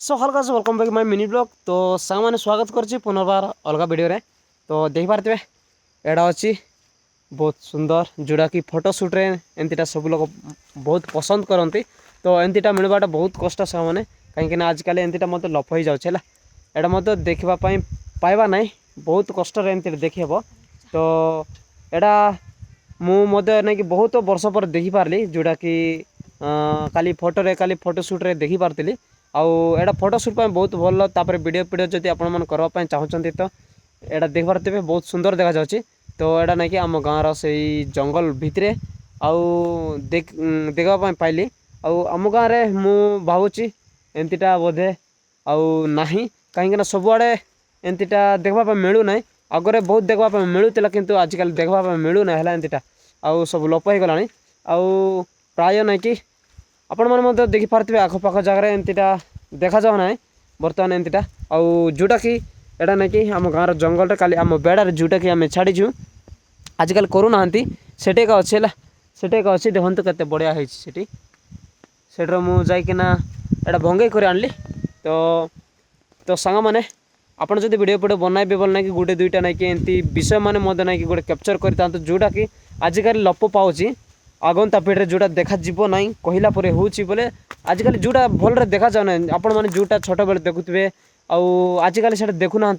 सो हल्का से welcome back my mini blog. तो सांग मैंने स्वागत करछि पुनर्बार अलग वीडियो रे। तो देख पारथिबे एडा अछि बहुत सुंदर जोड़ा कि फोटोशूट रे एंतीटा सब लोग बहुत पसंद करती। तो एंतीटा मिलवाटा बहुत कष्ट सांग मैंने कहीं आजकल एंतीटा मत लप हो जाउछे एटा मत देखा पाइबा ना बहुत कष्ट एंती देखब। तो एडा मुझे नहीं कि बहुत वर्ष पर देखी पारली जोड़ा कि काली फोटो रे काली फोटोशूट रे देखी पारती। आउ फोटोशूट बहुत भल तापर वीडियो वीडियो जब आपण करने चाहते तो यहाँ देख पारे बहुत सुंदर देखा जाଉଛି। तो यहाँ नहीं कि आम गाँव से जंगल भितर आउ देखा पाइली आम गाँव में मु भावुची एंतीटा बोधे आउ नाही कहीं सबुआड़े एंतीटा देखा मिलूना। आगरे बहुत देखा मिलूला किंतु आजिकल देखा मिलूना है एंतीटा आउ सब लोप हो गलानी। आउ प्राय नहीं कि आपण मैंने देखिपारे आखपाख जगार एंतीटा देखा जाओ ना बर्तमान एंतीटा आउ जोटा कि एटा नहीं कि आम गाँव जंगल काली आम बेड़ार जोटा कि आम छाड़ीचु आजिकल करूना सेटे का अच्छे सेटे का अच्छी देखते केते बढ़िया है सेटर मुझे एटा भंगे कर आनली। तो सांग मैंने आपड़ जब वीडियो वीडियो बनाइबे बोल ना कि गोटे दुईटा नहीं कि एमती विषय मैंने मत नहीं कि गोटे कैप्चर करता जोटा कि आजिकल लप पाऊँच आगंता पीढ़ी जोटा देखा जीव ना कहला होची बोले आजिकल जोटा भलरे देखा जाना आपण मैंने जोटा छोट बेले देखुए आजिकल से देखुना।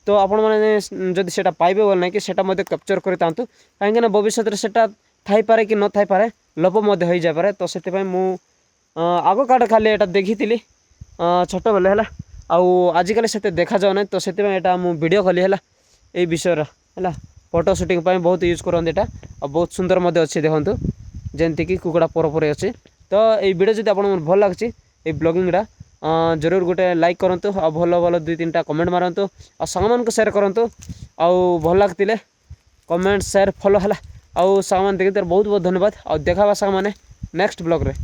तो आपण मैंने जदि से पाइबे बोल ना कि कैप्चर करता कहीं भविष्य में सेटा थाई पारे कि न थाई पारे लोप हो जाए। तो से आग काट खाली यहाँ देखी छोट बेले है आजिकल से देखा जाना। तो से वीडियो कली है ये विषय है फोटो शूटिंग बहुत यूज करते यहाँ बहुत सुंदर अच्छे देखूँ जमती कि कुकड़ा परपरे अच्छे। तो ये वीडियो जब आपको भल लगे ये ब्लॉगिंगटा जरूर गोटे लाइक करूँ आ भल भल दुई तीन टा कमेंट मारतु आ सांग मान शेयर करूँ आउ भल लगते कमेंट शेयर फॉलो है आउ सांग मान देखते बहुत बहुत धन्यवाद। आ देखा सांग मैंने नेक्स्ट ब्लॉग रे।